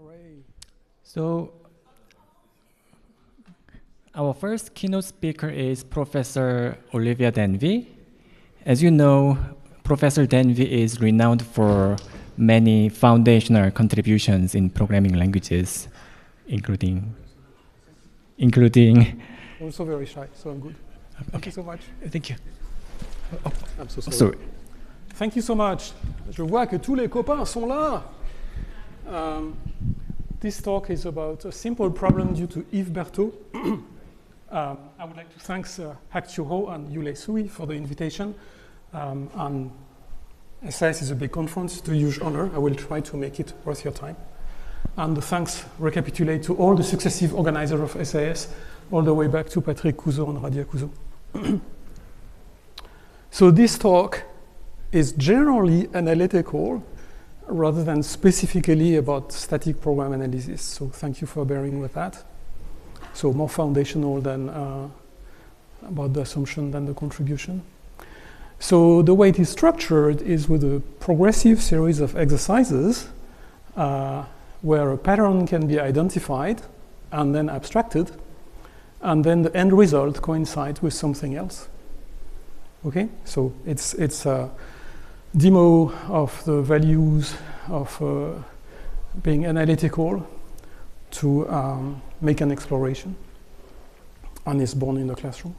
Hooray. So our first keynote speaker is Professor Olivier Danvy. As you know, Professor Danvy is renowned for many foundational contributions in programming languages, including Also very shy, so I'm good. Thank you so much. Thank you. Oh, I'm so sorry. Sorry. Thank you so much. Je vois que tous les copains sont là. This talk is about a simple problem due to Yves Bertot. I would like to thank Hack2Ho and Yule Sui for the invitation. And SAS is a big conference, it's a huge honor. I will try to make it worth your time. And the thanks recapitulate to all the successive organizers of SAS, all the way back to Patrick Couzeau and Radia Couzeau. So this talk is generally analytical rather than specifically about static program analysis. So thank you for bearing with that. So more foundational than about the assumption than the contribution. So the way it is structured is with a progressive series of exercises where a pattern can be identified and then abstracted, and then the end result coincides with something else. Okay, so it's a demo of the values of being analytical to make an exploration, and is born in the classroom.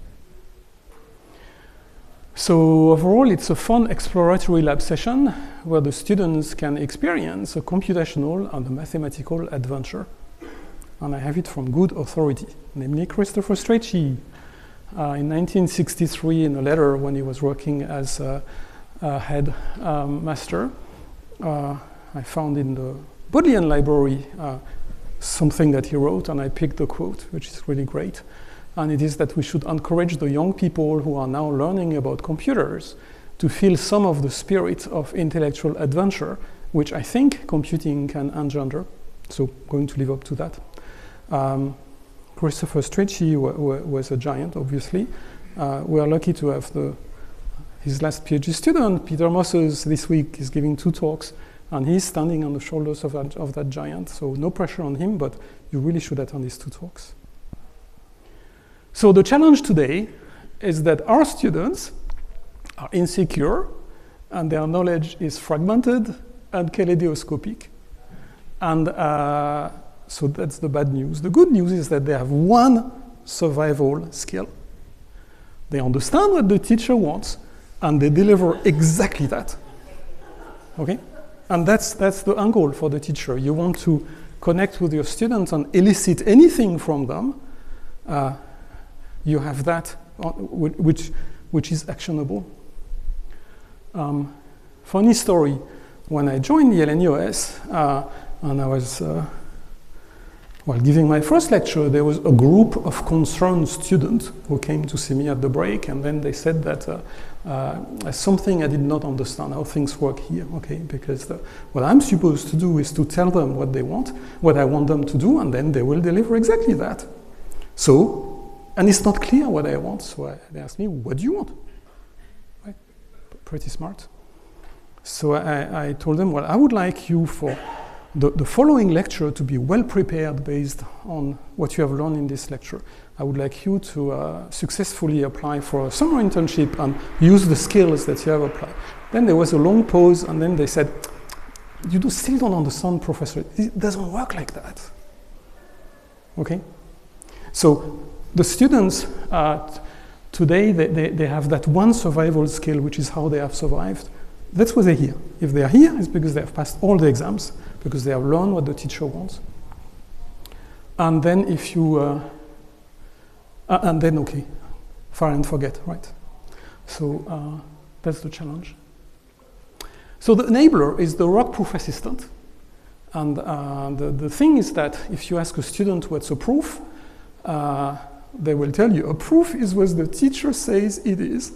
So overall, it's a fun exploratory lab session where the students can experience a computational and a mathematical adventure. And I have it from good authority, namely Christopher Strachey. In 1963, in a letter when he was working as a head master, I found in the Bodleian library something that he wrote, and I picked the quote, which is really great. And it is that we should encourage the young people who are now learning about computers to feel some of the spirit of intellectual adventure, which I think computing can engender. So going to live up to that. Christopher Strachey was a giant, obviously. We are lucky to have his last PhD student, Peter Mosses, this week is giving 2 talks, and he's standing on the shoulders of that giant. So no pressure on him, but you really should attend these 2 talks. So the challenge today is that our students are insecure and their knowledge is fragmented and kaleidoscopic. And so that's the bad news. The good news is that they have one survival skill. They understand what the teacher wants and they deliver exactly that. Okay? And that's the angle for the teacher. You want to connect with your students and elicit anything from them. You have that which is actionable. Funny story, when I joined Yale-NUS and I was giving my first lecture, there was a group of concerned students who came to see me at the break, and then they said that something I did not understand, how things work here, okay? Because what I'm supposed to do is to tell them what they want, what I want them to do, and then they will deliver exactly that. So, and it's not clear what I want, so they asked me, what do you want? Right? Pretty smart. So I told them, well, I would like you for the following lecture to be well prepared based on what you have learned in this lecture. I would like you to successfully apply for a summer internship and use the skills that you have applied. Then there was a long pause, and then they said, you still don't understand, Professor. It doesn't work like that. Okay? So the students today, they have that one survival skill, which is how they have survived. That's why they're here. If they are here, it's because they have passed all the exams, because they have learned what the teacher wants. And then if you, okay, fire and forget, right? So that's the challenge. So the enabler is the Rocq Proof Assistant. And the thing is that if you ask a student what's a proof, they will tell you a proof is what the teacher says it is.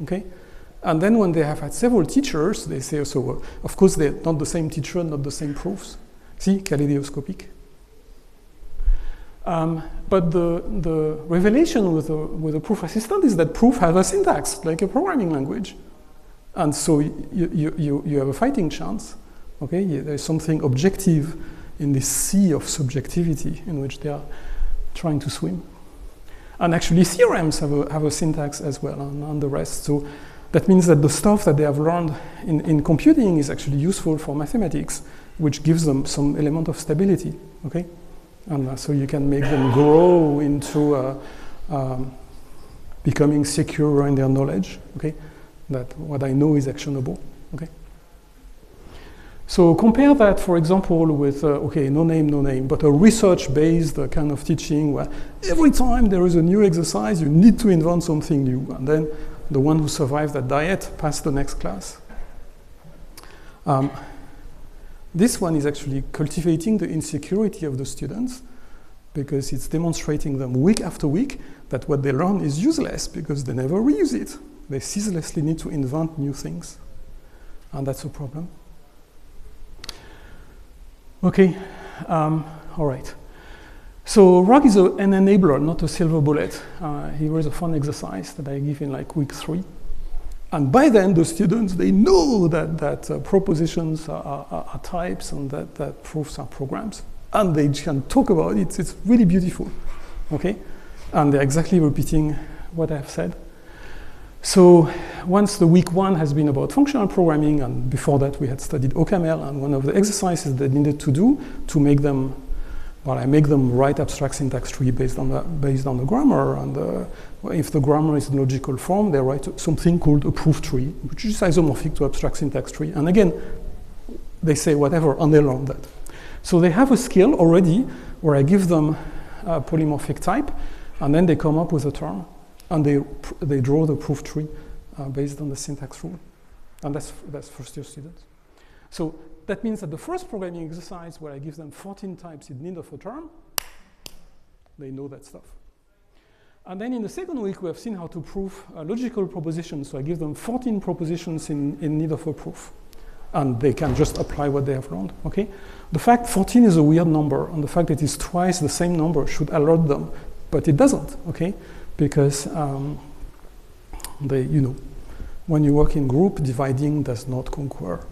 Okay? And then when they have had several teachers, they say, so of course they're not the same teacher, not the same proofs. See, kaleidoscopic. But the revelation with a proof assistant is that proof has a syntax, like a programming language. And so you have a fighting chance Okay, there's something objective in this sea of subjectivity in which they are trying to swim. And actually theorems have a syntax as well on the rest. So that means that the stuff that they have learned in computing is actually useful for mathematics, which gives them some element of stability, okay? And so you can make them grow into becoming secure in their knowledge, okay? That what I know is actionable, okay? So compare that, for example, with, okay, no name, but a research-based kind of teaching where every time there is a new exercise, you need to invent something new. And then the one who survived that diet passed the next class. This one is actually cultivating the insecurity of the students because it's demonstrating them week after week that what they learn is useless because they never reuse it. They ceaselessly need to invent new things. And that's a problem. Okay, all right. So Rocq is an enabler, not a silver bullet. Here is a fun exercise that I give in like week 3. And by then, the students, they know that propositions are types and that proofs are programs. And they can talk about it. It's really beautiful, okay? And they're exactly repeating what I've said. So once the week 1 has been about functional programming, and before that we had studied OCaml, and one of the exercises they needed to do to make them, well, I make them write abstract syntax tree based on the grammar, and if the grammar is in logical form, they write something called a proof tree, which is isomorphic to abstract syntax tree. And again, they say whatever, and they learn that. So they have a skill already where I give them a polymorphic type, and then they come up with a term. And they draw the proof tree based on the syntax rule. And that's first-year students. So that means that the first programming exercise where I give them 14 types in need of a term, they know that stuff. And then in the second week, we have seen how to prove logical propositions. So I give them 14 propositions in need of a proof. And they can just apply what they have learned, okay? The fact 14 is a weird number, and the fact that it's twice the same number should alert them, but it doesn't, okay? Because when you work in group, dividing does not conquer.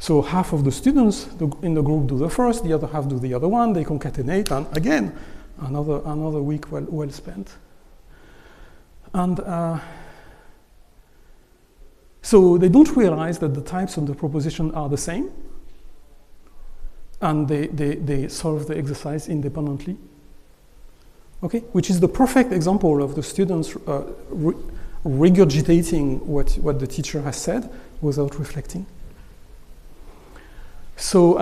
So half of the students in the group do the first, the other half do the other one, they concatenate, and again, another week well spent. And so they don't realize that the types of the proposition are the same, and they solve the exercise independently. Okay, which is the perfect example of the students regurgitating what the teacher has said without reflecting. So,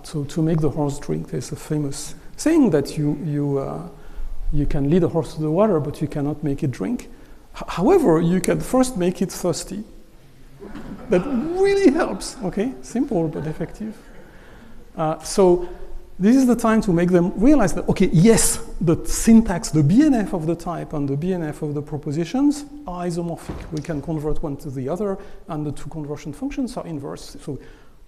so to make the horse drink, there's a famous saying that you can lead a horse to the water, but you cannot make it drink. However, you can first make it thirsty. That really helps, okay? Simple but effective. So this is the time to make them realize that, okay, yes, the syntax, the BNF of the type and the BNF of the propositions are isomorphic. We can convert one to the other, and the two conversion functions are inverse. So,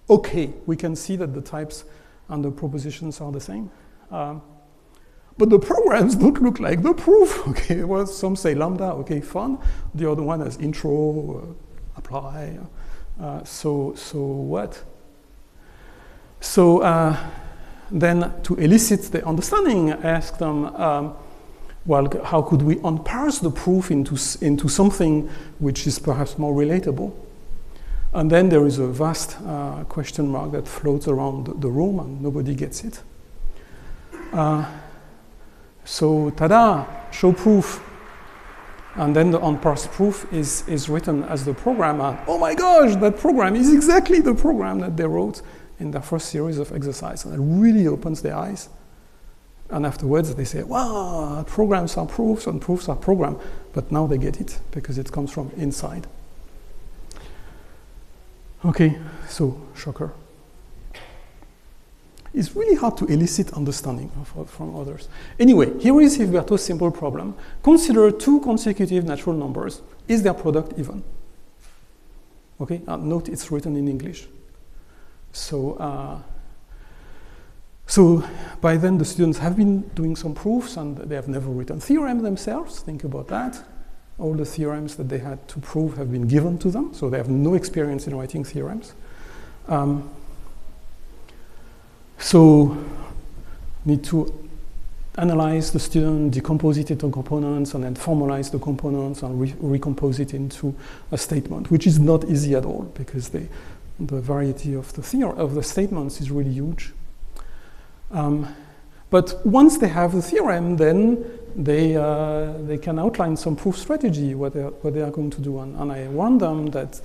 okay, we can see that the types and the propositions are the same. But the programs don't look like the proof, okay? Well, some say lambda, okay, fun. The other one has intro, apply. So what? So, then to elicit the understanding, I ask them, well, how could we unparse the proof into something which is perhaps more relatable? And then there is a vast question mark that floats around the room and nobody gets it. So, tada, show proof. And then the unparsed proof is written as the program. And oh my gosh, that program is exactly the program that they wrote in their first series of exercise. And it really opens their eyes. And afterwards they say, wow, programs are proofs and proofs are program. But now they get it because it comes from inside. Okay, so shocker. It's really hard to elicit understanding from others. Anyway, here is Yves Bertot's simple problem. Consider two consecutive natural numbers. Is their product even? Okay, note it's written in English. So, so by then the students have been doing some proofs and they have never written theorem themselves. Think about that. All the theorems that they had to prove have been given to them, so they have no experience in writing theorems. So need to analyze the student, decompose it into components, and then formalize the components and recompose it into a statement, which is not easy at all because the variety of the statements is really huge. But once they have the theorem, then they can outline some proof strategy, what they are going to do. And I warn them that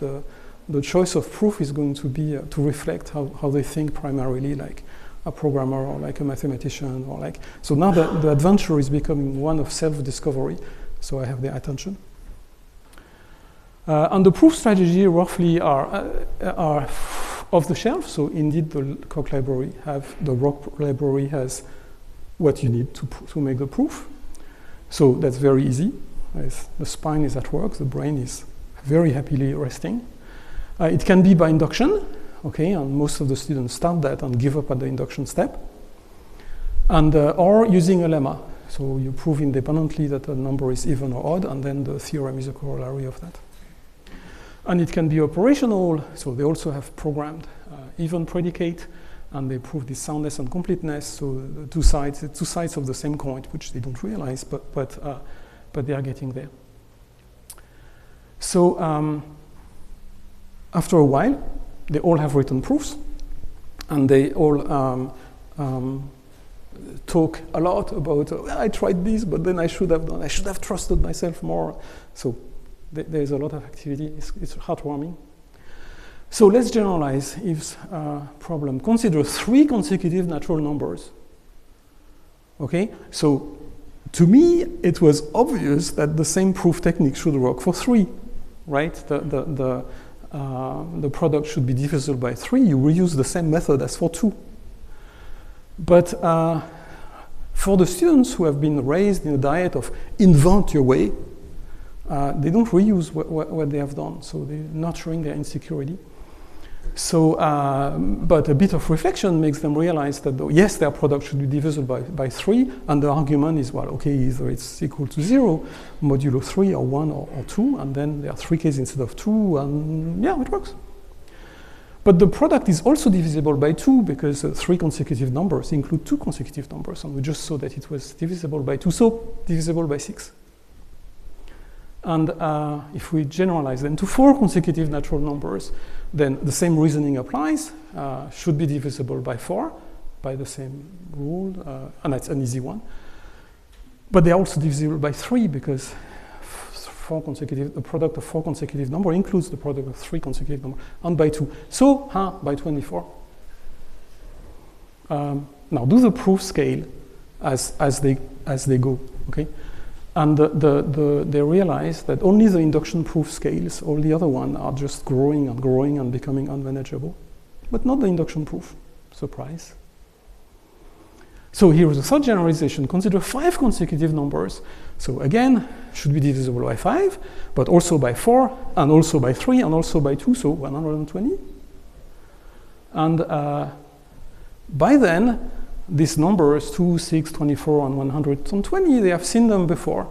the choice of proof is going to be to reflect how they think primarily, like a programmer or like a mathematician, or like. So now the adventure is becoming one of self-discovery. So I have their attention. And the proof strategy roughly are off the shelf. So indeed, the Rocq library the Rocq library has what you need to make the proof. So that's very easy. The spine is at work. The brain is very happily resting. It can be by induction. Okay, and most of the students start that and give up at the induction step. And or using a lemma. So you prove independently that a number is even or odd, and then the theorem is a corollary of that. And it can be operational, so they also have programmed even predicate, and they prove the soundness and completeness. So the two sides of the same coin, which they don't realize, but they are getting there. So after a while, they all have written proofs, and they all talk a lot about, I tried this, but then I should have trusted myself more. So there's a lot of activity. It's heartwarming. So let's generalize Yves' problem. Consider 3 consecutive natural numbers. Okay, so to me, it was obvious that the same proof technique should work for 3, right? The product should be divisible by 3. You reuse the same method as for 2. But for the students who have been raised in a diet of invent your way, they don't reuse what they have done. So they're nurturing their insecurity. So, but a bit of reflection makes them realize that, yes, their product should be divisible by 3, and the argument is, well, okay, either it's equal to 0, modulo 3, or 1, or 2, and then there are 3 cases instead of 2, and yeah, it works. But the product is also divisible by 2, because 3 consecutive numbers include 2 consecutive numbers, and we just saw that it was divisible by 2, so divisible by 6. And if we generalize them to 4 consecutive natural numbers, then the same reasoning applies, should be divisible by 4, by the same rule, and that's an easy one. But they're also divisible by 3, because the product of 4 consecutive numbers includes the product of 3 consecutive numbers, and by 2. So, by 24. Now, do the proof scale as they go, okay? And they realize that only the induction proof scales, all the other ones are just growing and becoming unmanageable, but not the induction proof. Surprise. So here is a third generalization. Consider 5 consecutive numbers. So again, should be divisible by 5, but also by 4, and also by 3, and also by 2, so 120. And by then, these numbers, 2, 6, 24, and 120, they have seen them before,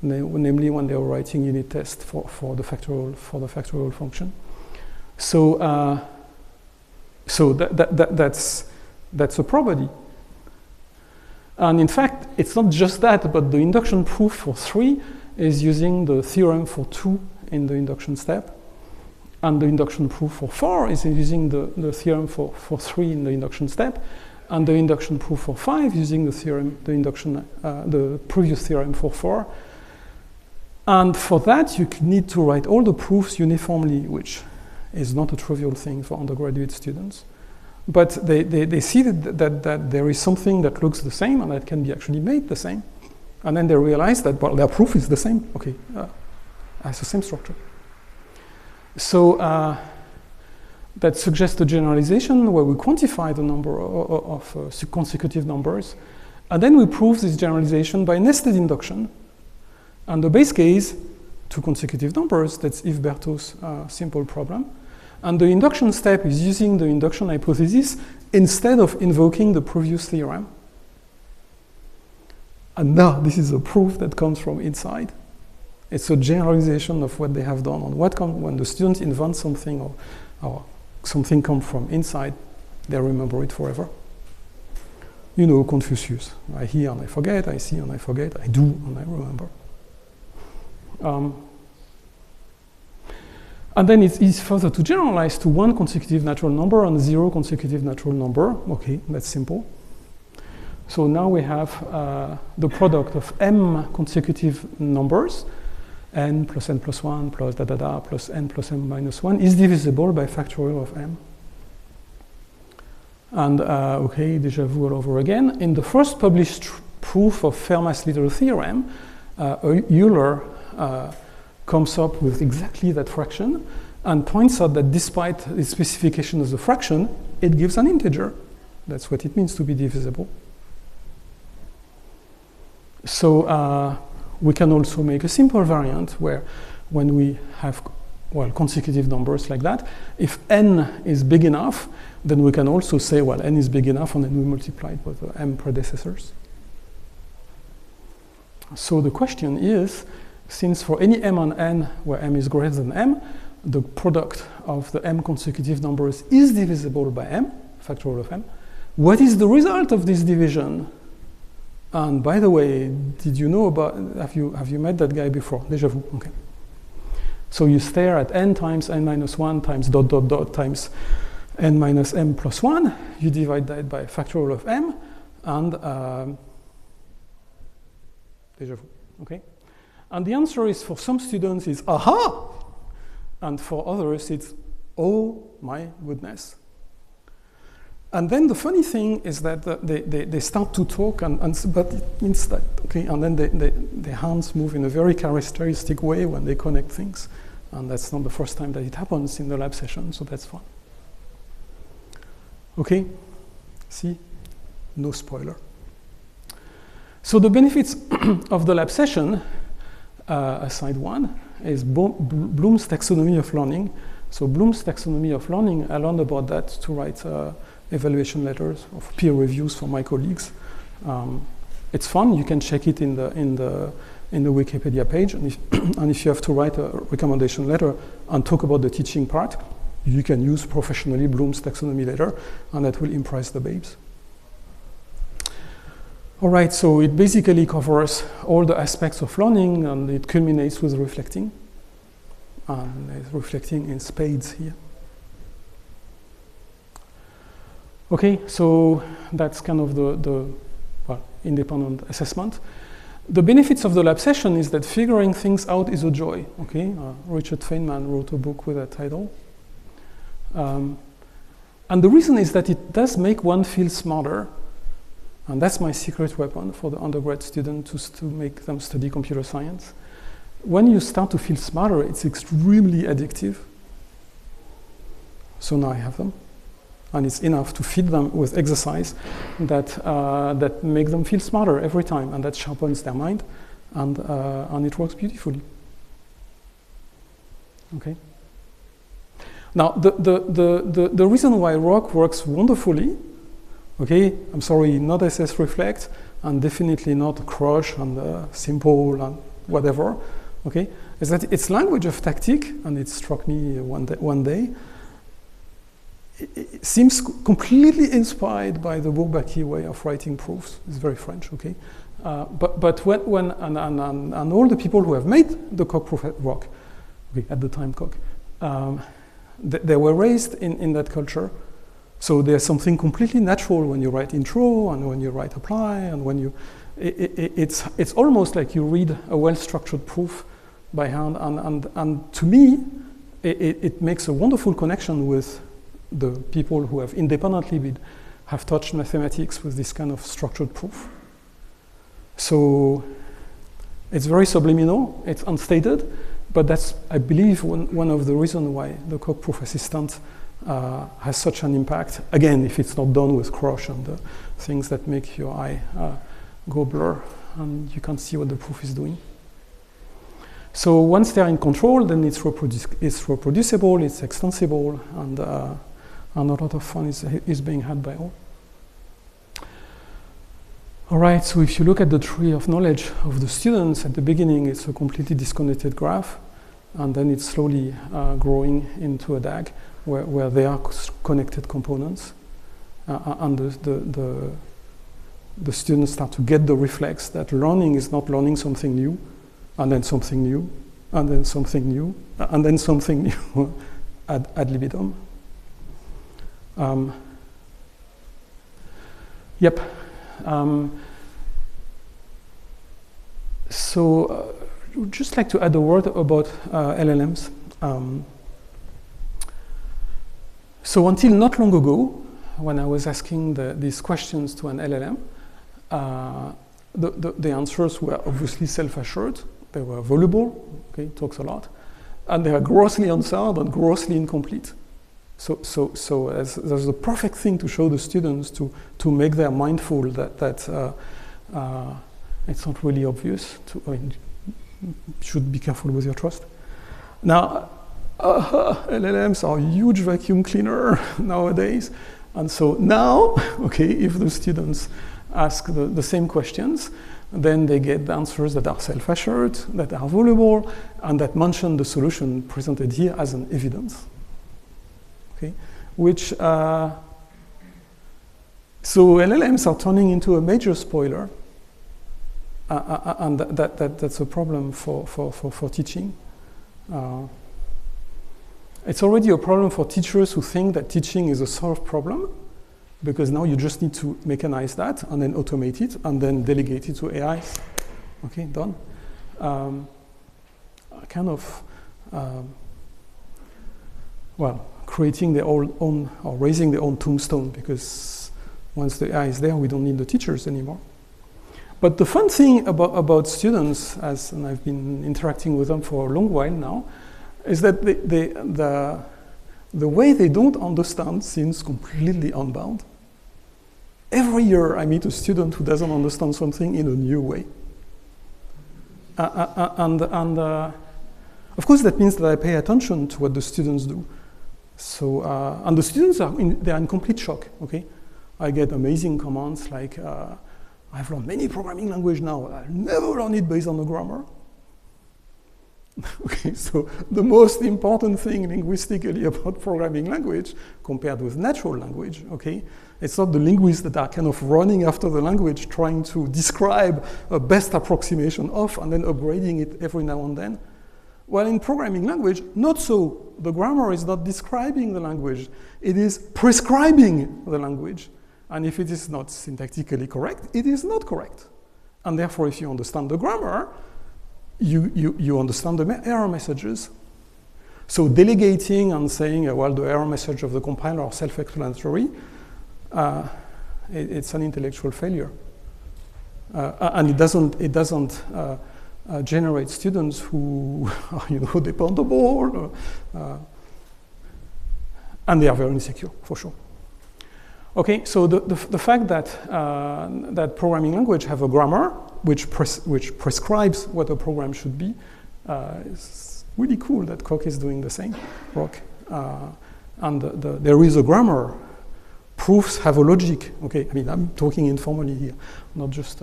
namely when they were writing unit tests for the factorial function. So, that's a property. And in fact, it's not just that, but the induction proof for 3 is using the theorem for 2 in the induction step. And the induction proof for 4 is using the theorem for 3 in the induction step. And the induction proof for 5 using the previous theorem for 4. And for that, you need to write all the proofs uniformly, which is not a trivial thing for undergraduate students. But they see that there is something that looks the same and that can be actually made the same. And then they realize that, well, their proof is the same. Okay, has the same structure. So that suggests a generalization where we quantify the number of consecutive numbers. And then we prove this generalization by nested induction. And the base case, 2 consecutive numbers, that's Yves Bertot's simple problem. And the induction step is using the induction hypothesis instead of invoking the previous theorem. And now this is a proof that comes from inside. It's a generalization of what they have done. On when the student invents something or something comes from inside, they remember it forever. You know, Confucius. I hear and I forget, I see and I forget, I do and I remember. And then it's further to generalize to 1 consecutive natural number and 0 consecutive natural number. Okay, that's simple. So now we have the product of m consecutive numbers, n plus 1 plus da da da plus n plus m minus 1 is divisible by factorial of m. And okay, déjà vu all over again. In the first published proof of Fermat's little theorem, Euler comes up with exactly that fraction and points out that despite the specification of the fraction, it gives an integer. That's what it means to be divisible. So we can also make a simple variant where when we have consecutive numbers like that, if n is big enough, then we can also say, well, n is big enough, and then we multiply it with the m predecessors. So the question is, since for any m on n where m is greater than m, the product of the m consecutive numbers is divisible by m, factorial of m, what is the result of this division? And by the way, did you know about, have you met that guy before? Déjà vu, okay. So you stare at n times n minus 1 times dot dot dot times n minus m plus 1, you divide that by factorial of m, and déjà vu, okay? And the answer is, for some students, is aha! And for others, it's oh my goodness. And then the funny thing is that they start to talk, but it means that, okay, and then their hands move in a very characteristic way when they connect things. And that's not the first time that it happens in the lab session, so that's fun. Okay, see, no spoiler. So the benefits of the lab session, aside one, is Bloom's taxonomy of learning. So Bloom's taxonomy of learning, I learned about that to write evaluation letters of peer reviews for my colleagues. It's fun. You can check it in the Wikipedia page, and if you have to write a recommendation letter and talk about the teaching part, you can use professionally Bloom's taxonomy letter, and that will impress the babes. All right, so it basically covers all the aspects of learning, and it culminates with reflecting. And it's reflecting in spades here. Okay, so that's kind of the independent assessment. The benefits of the lab session is that figuring things out is a joy. Okay, Richard Feynman wrote a book with that title. And the reason is that it does make one feel smarter. And that's my secret weapon for the undergrad student to make them study computer science. When you start to feel smarter, it's extremely addictive. So now I have them. And it's enough to feed them with exercise that make them feel smarter every time, and that sharpens their mind, and it works beautifully. Okay. Now the reason why Rocq works wonderfully, okay, I'm sorry, not SS Reflect, and definitely not Crush and Simple and whatever, okay, is that its language of tactic, and it struck me one day. It seems completely inspired by the Bourbaki way of writing proofs. It's very French, okay? But when all the people who have made the Rocq Proof Rocq, okay, at the time Coq, they were raised in that culture. So there's something completely natural when you write intro and when you write apply and when you, it's almost like you read a well-structured proof by hand. And to me, it makes a wonderful connection with the people who have independently have touched mathematics with this kind of structured proof. So it's very subliminal, it's unstated, but that's, I believe, one of the reasons why the Rocq Proof Assistant has such an impact. Again, if it's not done with Crush and the things that make your eye go blur and you can't see what the proof is doing. So once they're in control, then it's reproducible, it's extensible, and a lot of fun is being had by all. All right, so if you look at the tree of knowledge of the students, at the beginning it's a completely disconnected graph, and then it's slowly growing into a DAG where they are connected components, and the students start to get the reflex that learning is not learning something new, and then something new, and then something new, and then something new ad libitum. Yep. So I would just like to add a word about LLMs. So until not long ago, when I was asking these questions to an LLM, the answers were obviously self-assured. They were voluble, okay, talks a lot, and they are grossly unsound and grossly incomplete. So as the perfect thing to show the students to make them mindful that it's not really obvious. I mean, should be careful with your trust. Now, LLMs are a huge vacuum cleaner nowadays, and so now, okay, if the students ask the same questions, then they get the answers that are self-assured, that are voluble, and that mention the solution presented here as an evidence. Okay, which so LLMs are turning into a major spoiler, and that's a problem for teaching. It's already a problem for teachers who think that teaching is a solved problem, because now you just need to mechanize that and then automate it and then delegate it to AI. Okay, done. Kind of, well, creating their own or raising their own tombstone, because once the AI is there, we don't need the teachers anymore. But the fun thing about students, and I've been interacting with them for a long while now, is that the way they don't understand seems completely unbound. Every year I meet a student who doesn't understand something in a new way. And of course that means that I pay attention to what the students do. So, and the students they're in complete shock, okay? I get amazing comments like, I've learned many programming languages now, I'll never learn it based on the grammar. Okay, so the most important thing linguistically about programming language compared with natural language, okay, it's not the linguists that are kind of running after the language trying to describe a best approximation of and then upgrading it every now and then. Well, in programming language, not so. The grammar is not describing the language, it is prescribing the language. And if it is not syntactically correct, it is not correct. And therefore, if you understand the grammar, you understand the error messages. So delegating and saying, well, the error message of the compiler are self-explanatory, it's an intellectual failure. And it doesn't generate students who are, dependable, and they are very insecure, for sure. Okay, so the fact that that programming language have a grammar which prescribes what a program should be is really cool that Rocq is doing the same. Rocq, and there is a grammar. Proofs have a logic. Okay, I mean I'm talking informally here, not just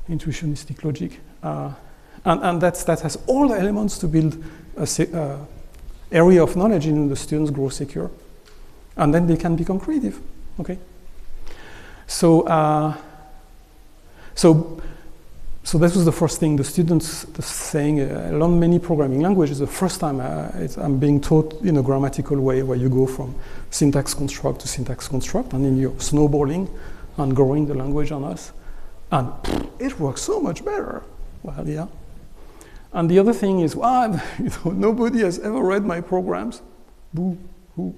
intuitionistic logic. And that has all the elements to build a area of knowledge in which the students grow secure, and then they can become creative. Okay, so this was the first thing. The students saying, I learned many programming languages. The first time I'm being taught in a grammatical way where you go from syntax construct to syntax construct, and then you're snowballing and growing the language on us. And it works so much better. Well, yeah. And the other thing is, well, nobody has ever read my programs. Boo, hoo.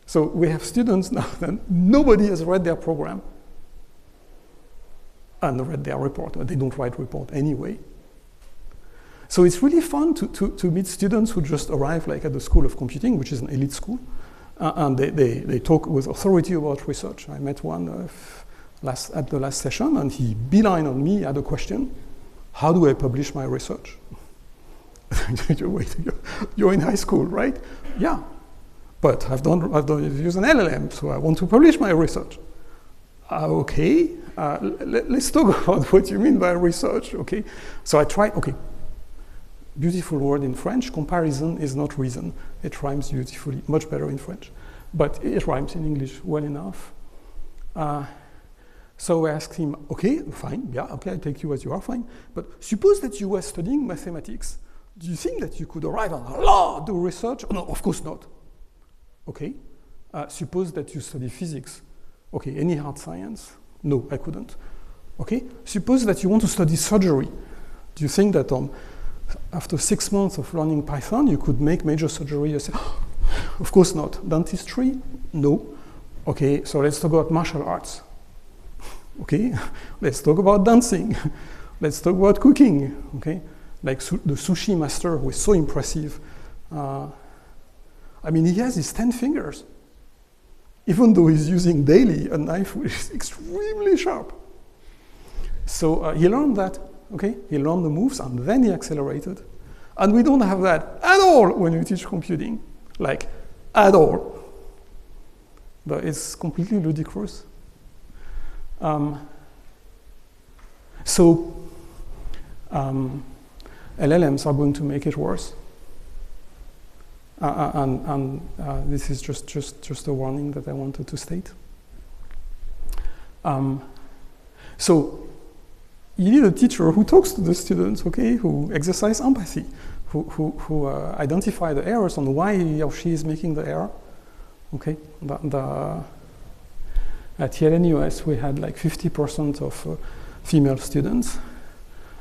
So we have students now that nobody has read their program and read their report. They don't write report anyway. So it's really fun to meet students who just arrive like at the School of Computing, which is an elite school, and they talk with authority about research. I met one at the last session, and he beeline on me, had a question: how do I publish my research? Wait, you're in high school, right? Yeah. But I've used an LLM, so I want to publish my research. Okay, let's talk about what you mean by research, okay? So I tried, okay, beautiful word in French, comparison is not reason. It rhymes beautifully, much better in French, but it rhymes in English well enough. So I asked him, okay, fine, yeah, okay, I take you as you are, fine, but suppose that you were studying mathematics. Do you think that you could arrive on a lot of research? Oh, no, of course not. Okay, suppose that you study physics. Okay, any hard science? No, I couldn't. Okay, suppose that you want to study surgery. Do you think that after 6 months of learning Python, you could make major surgery? You say, oh, of course not. Dentistry? No. Okay, so let's talk about martial arts. Okay, let's talk about dancing. Let's talk about cooking. Okay, like the sushi master who is so impressive. I mean, he has his 10 fingers, even though he's using daily a knife which is extremely sharp. So he learned that, okay? He learned the moves and then he accelerated. And we don't have that at all when we teach computing, like at all. But it's completely ludicrous. LLMs are going to make it worse. This is just a warning that I wanted to state. So you need a teacher who talks to the students, okay, who exercise empathy, who identify the errors on why he or she is making the error. Okay, at Yale-NUS we had like 50% of female students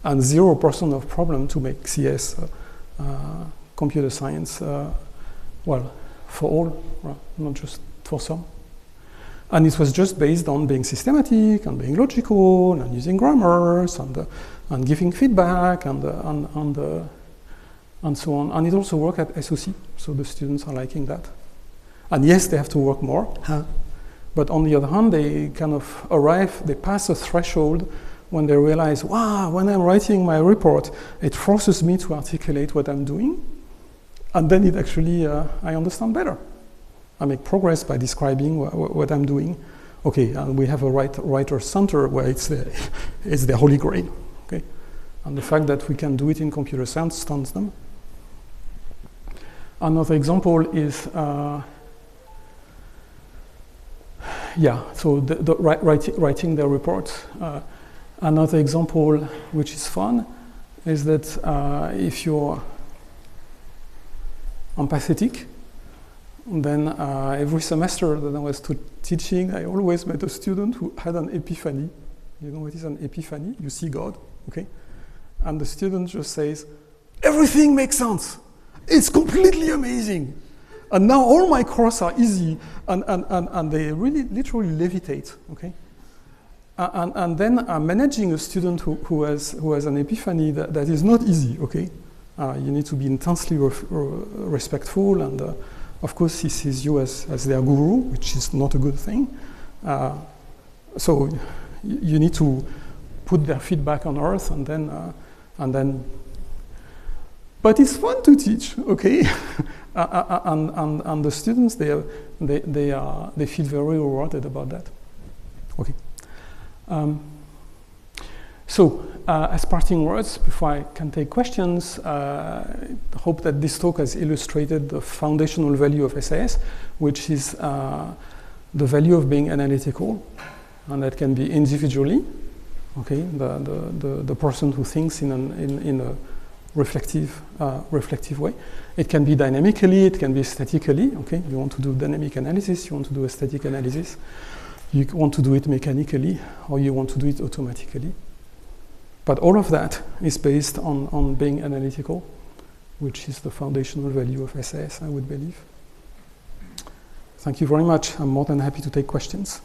and 0% of problem to make CS computer science well, for all, not just for some. And it was just based on being systematic and being logical and using grammars and giving feedback and so on. And it also worked at SOC, so the students are liking that. And yes, they have to work more, but on the other hand, they kind of they pass a threshold when they realize, wow, when I'm writing my report, it forces me to articulate what I'm doing. And then it actually, I understand better. I make progress by describing what I'm doing. Okay, and we have a writer center where it's the holy grail. Okay, and the fact that we can do it in computer science stuns them. Another example is, so writing their reports. Another example, which is fun, is that if you're empathetic, then every semester that I was teaching, I always met a student who had an epiphany. You know what is an epiphany? You see God, okay? And the student just says, everything makes sense. It's completely amazing. And now all my courses are easy, and they really literally levitate, okay? And then managing a student who has an epiphany that is not easy, okay? You need to be intensely respectful, and of course he sees you as their guru, which is not a good thing. So you need to put their feedback on earth, and then. But it's fun to teach, okay? and the students they feel very rewarded about that. Okay. As parting words, before I can take questions, I hope that this talk has illustrated the foundational value of SAS, which is the value of being analytical, and that can be individually, okay, the person who thinks in a reflective way. It can be dynamically, it can be statically, okay? You want to do dynamic analysis, you want to do a static analysis, you want to do it mechanically, or you want to do it automatically. But all of that is based on being analytical, which is the foundational value of SAS, I would believe. Thank you very much. I'm more than happy to take questions.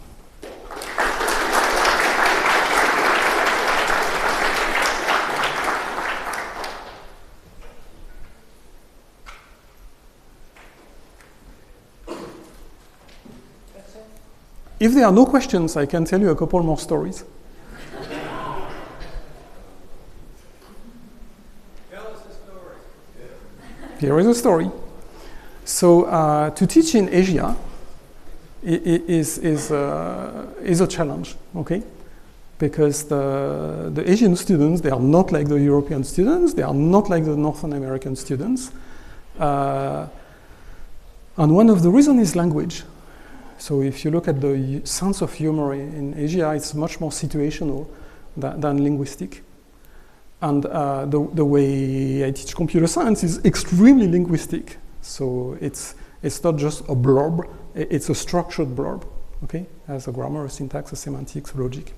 If there are no questions, I can tell you a couple more stories. Here is a story. So to teach in Asia, is a challenge, okay? Because the Asian students, they are not like the European students, they are not like the North American students. And one of the reasons is language. So if you look at the sense of humor in Asia, it's much more situational than linguistic. And the way I teach computer science is extremely linguistic. So it's not just a blurb, it's a structured blurb, okay? As a grammar, a syntax, a semantics, logic.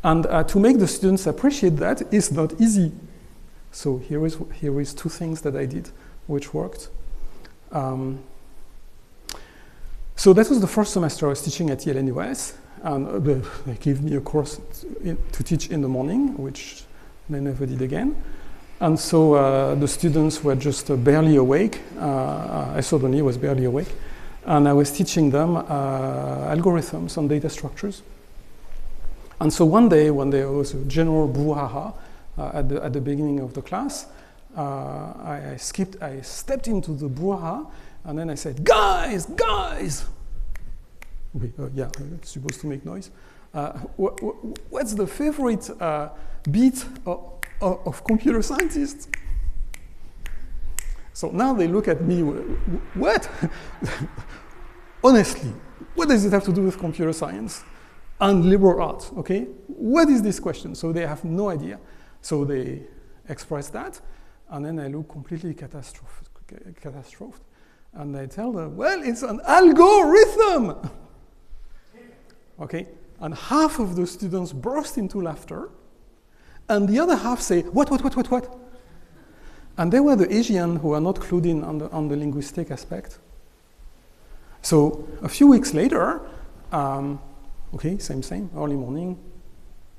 And to make the students appreciate that is not easy. So here is two things that I did, which worked. So that was the first semester I was teaching at Yale-NUS, and they gave me a course to teach in the morning, which they never did again. And so the students were just barely awake. I certainly was barely awake. And I was teaching them algorithms and data structures. And so one day, when there was a general brouhaha at the beginning of the class, I stepped into the brouhaha, and then I said, guys! Yeah, it's supposed to make noise. What's the favorite beat of computer scientists? So now they look at me, what? Honestly, what does it have to do with computer science and liberal arts, okay? What is this question? So they have no idea. So they express that, and then I look completely catastrophed. And I tell them, well, it's an algorithm, okay? And half of the students burst into laughter, and the other half say, what? And they were the Asians who are not clued in on the linguistic aspect. So a few weeks later, okay, same, early morning,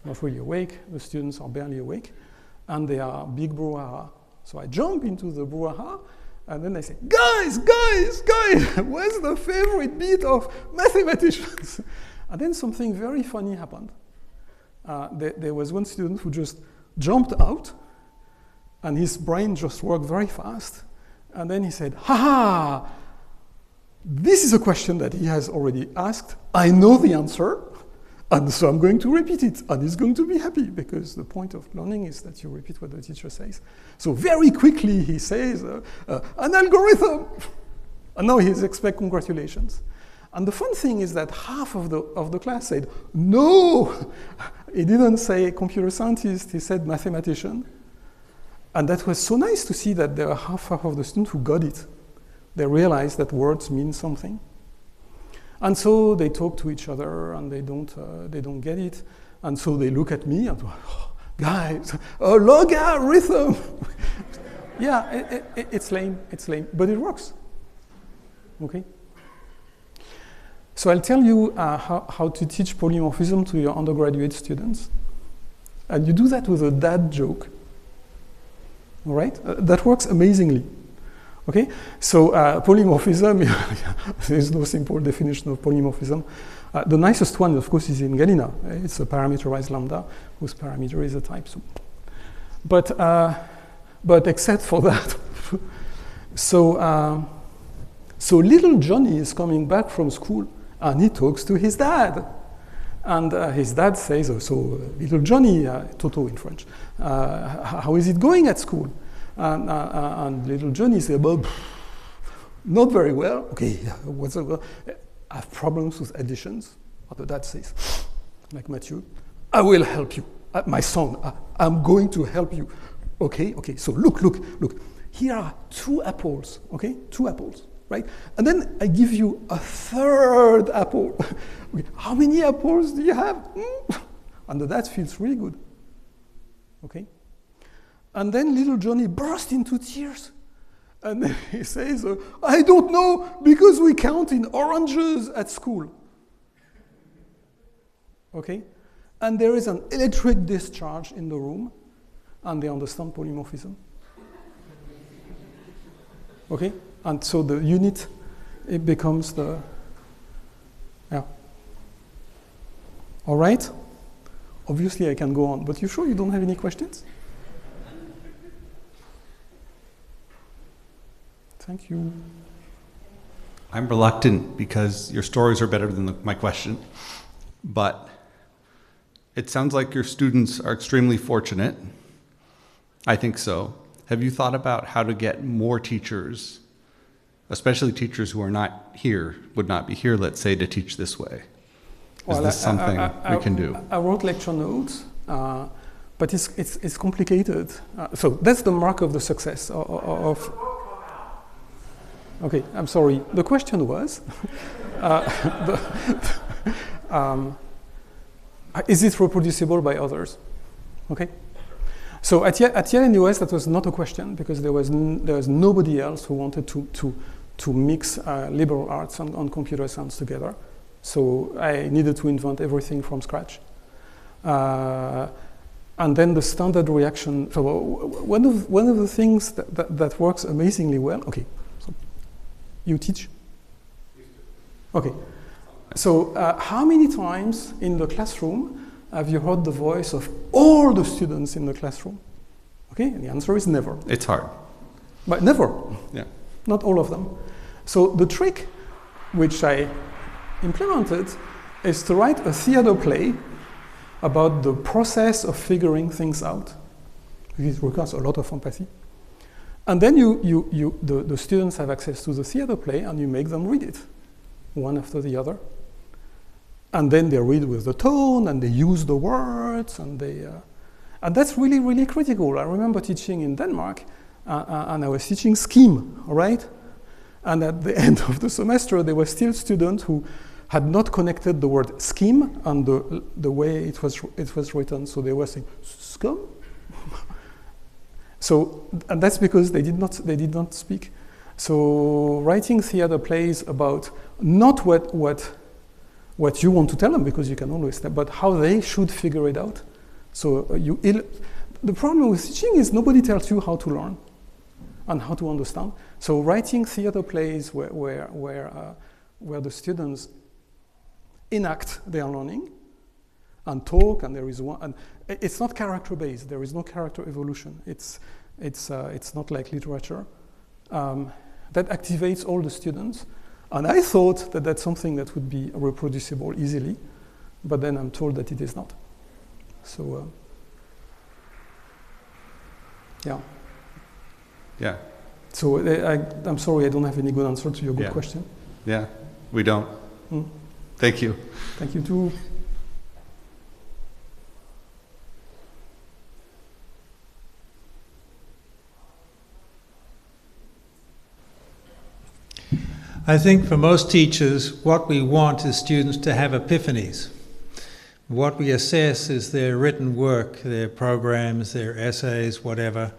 not really awake, the students are barely awake, and they are big brouhaha. So I jump into the brouhaha, and then I say, guys, what's the favorite beat of mathematicians? And then something very funny happened. There was one student who just jumped out, and his brain just worked very fast. And then he said, ha, this is a question that he has already asked. I know the answer, and so I'm going to repeat it. And he's going to be happy, because the point of learning is that you repeat what the teacher says. So very quickly he says, an algorithm. And now he's expect congratulations. And the fun thing is that half of the class said, no. He didn't say computer scientist, he said mathematician. And that was so nice to see that there were half of the students who got it. They realized that words mean something. And so they talk to each other, and they don't get it. And so they look at me and go, oh, guys, a logarithm. Yeah, it's lame, but it works. Okay? So I'll tell you how to teach polymorphism to your undergraduate students. And you do that with a dad joke. All right? That works amazingly. Okay? So polymorphism, there's no simple definition of polymorphism. The nicest one, of course, is in Galena. It's a parameterized lambda whose parameter is a type. So. But except for that, so little Johnny is coming back from school, and he talks to his dad. And his dad says, so little Johnny, Toto in French, how is it going at school? And little Johnny says, well, not very well. Okay, what's up? I have problems with additions. But the dad says, like Matthew, I will help you. My son, I'm going to help you. Okay, so look. Here are 2 apples, okay? 2 apples, right? And then I give you a 3rd apple. Okay. How many apples do you have? And the dad feels really good, okay? And then little Johnny burst into tears. And then he says, I don't know, because we count in oranges at school. Okay? And there is an electric discharge in the room, and they understand polymorphism. Okay? And so the unit, it becomes the, yeah. All right? Obviously I can go on, but you sure you don't have any questions? Thank you. I'm reluctant because your stories are better than my question, but it sounds like your students are extremely fortunate. I think so. Have you thought about how to get more teachers, especially teachers who are not here, would not be here, let's say, to teach this way? Is this something we can do? I wrote lecture notes, but it's complicated. So that's the mark of the success of okay, I'm sorry. The question was, is it reproducible by others? Okay. So at Yale-NUS, that was not a question because there was nobody else who wanted to mix liberal arts and computer science together. So I needed to invent everything from scratch. And then the standard reaction. So one of the things that works amazingly well. Okay. You teach? Okay. So how many times in the classroom have you heard the voice of all the students in the classroom? Okay, and the answer is never. It's hard. But never. Yeah. Not all of them. So the trick which I implemented is to write a theater play about the process of figuring things out. It requires a lot of empathy. And then the students have access to the theater play and you make them read it, one after the other. And then they read with the tone and they use the words and and that's really, really critical. I remember teaching in Denmark and I was teaching scheme, all right? And at the end of the semester, there were still students who had not connected the word scheme and the way it was written. So they were saying, scum? So, and that's because they did not speak. So writing theater plays about not what you want to tell them, because you can always tell, but how they should figure it out. So the problem with teaching is nobody tells you how to learn and how to understand. So writing theater plays where the students enact their learning and talk, and there is one, and it's not character based. There is no character evolution. It's not like literature. That activates all the students, and I thought that that's something that would be reproducible easily, but then I'm told that it is not. So yeah. Yeah. So I'm sorry, I don't have any good answer to your good question. Yeah, we don't. Thank you. Thank you too. I think for most teachers, what we want is students to have epiphanies. What we assess is their written work, their programs, their essays, whatever,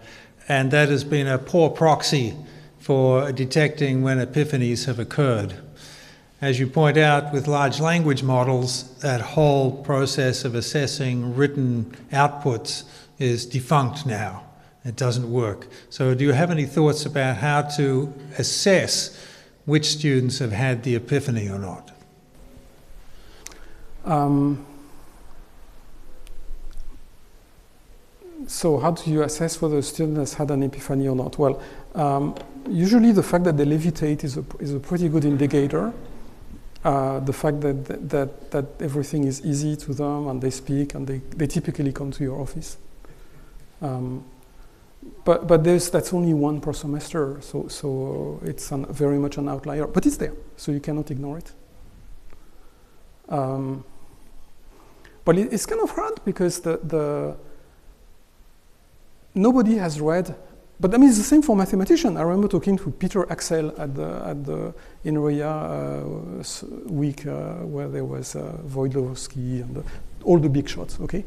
and that has been a poor proxy for detecting when epiphanies have occurred. As you point out, with large language models, that whole process of assessing written outputs is defunct now. It doesn't work. So do you have any thoughts about how to assess which students have had the epiphany or not? So how do you assess whether a student has had an epiphany or not? Well, usually the fact that they levitate is a pretty good indicator. The fact that everything is easy to them and they speak and they typically come to your office. But that's only one per semester, so it's very much an outlier. But it's there, so you cannot ignore it. But it's kind of hard because nobody has read. But I mean, it's the same for mathematicians. I remember talking to Peter Axel at the INRIA week where there was Wojciechowski and all the big shots. Okay,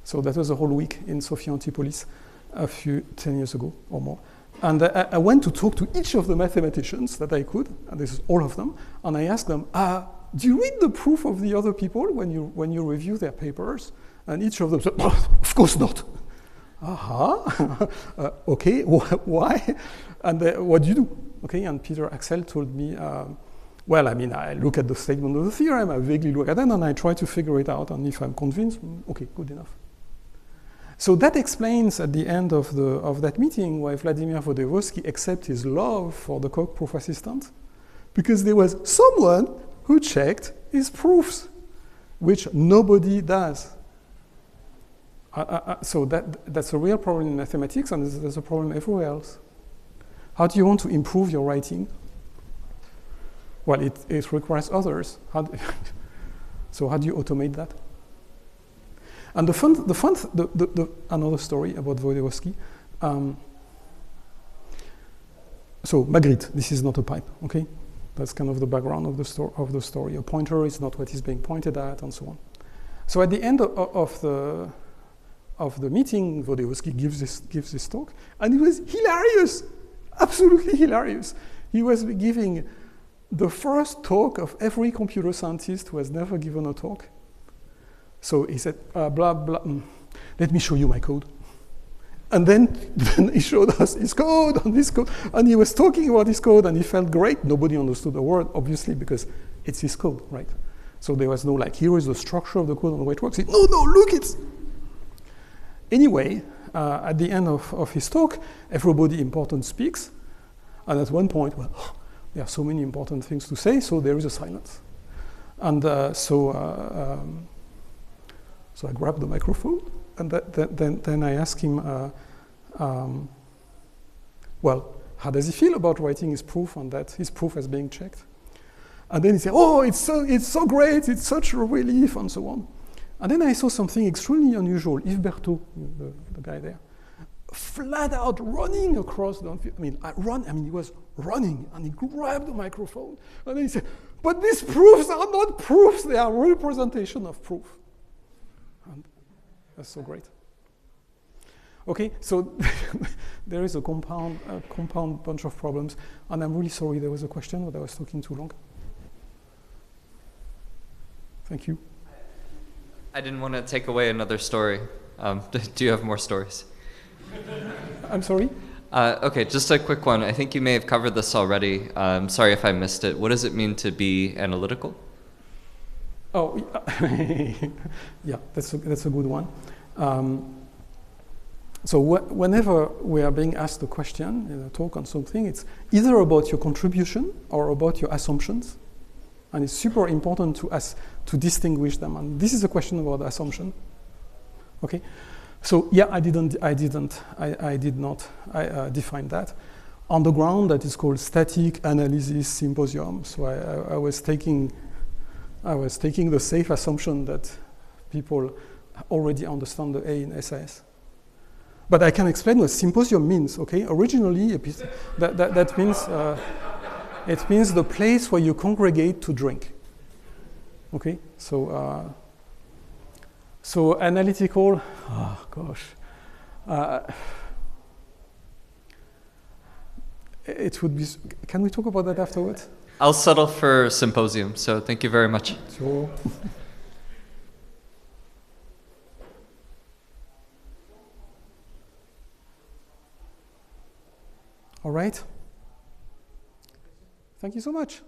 so that was a whole week in Sophia Antipolis. 10 years ago or more. And I went to talk to each of the mathematicians that I could, and this is all of them, and I asked them, do you read the proof of the other people when you review their papers? And each of them said, of course not. Okay, why? And what do you do? Okay, and Peter Axel told me, well, I mean, I look at the statement of the theorem, I vaguely look at it, and I try to figure it out, and if I'm convinced, okay, good enough. So that explains at the end of that meeting why Vladimir Vodevodsky accepted his love for the Rocq Proof Assistant, because there was someone who checked his proofs, which nobody does. So that's a real problem in mathematics, and there's a problem everywhere else. How do you want to improve your writing? Well, it requires others. So how do you automate that? And another story about Wojciechowski. So Magritte, this is not a pipe, okay? That's kind of the background of the story. A pointer is not what is being pointed at, and so on. So at the end of the meeting, Wojciechowski gives this talk, and it was hilarious, absolutely hilarious. He was giving the first talk of every computer scientist who has never given a talk. So he said, blah, blah, let me show you my code. And then he showed us his code and his code, and he was talking about his code, and he felt great. Nobody understood a word, obviously, because it's his code, right? So there was no like, here is the structure of the code and the way it works. No, look, it's... Anyway, at the end of his talk, everybody important speaks, and at one point, well, there are so many important things to say, so there is a silence. And so I grabbed the microphone, and then I asked him, well, how does he feel about writing his proof and that his proof is being checked? And then he said, oh, it's so great, it's such a relief, and so on. And then I saw something extremely unusual. Yves Bertot, the guy there, flat out running across the, he was running, and he grabbed the microphone, and then he said, but these proofs are not proofs, they are representation of proof. And that's so great. Okay, so there is a compound bunch of problems, and I'm really sorry there was a question, but I was talking too long. Thank you. I didn't want to take away another story. Do you have more stories? I'm sorry? Okay, just a quick one. I think you may have covered this already. Sorry if I missed it. What does it mean to be analytical? Oh, yeah, that's a good one. So whenever we are being asked a question in a talk on something, it's either about your contribution or about your assumptions. And it's super important to distinguish them. And this is a question about assumption. Okay, so yeah, I did not define that. On the ground, that is called static analysis symposium. So I was taking the safe assumption that people already understand the A in SAS. But I can explain what symposium means. Okay, originally that means. It means the place where you congregate to drink. Okay, so analytical. Oh gosh, it would be. Can we talk about that afterwards? I'll settle for symposium. So thank you very much. Sure. All right. Thank you so much.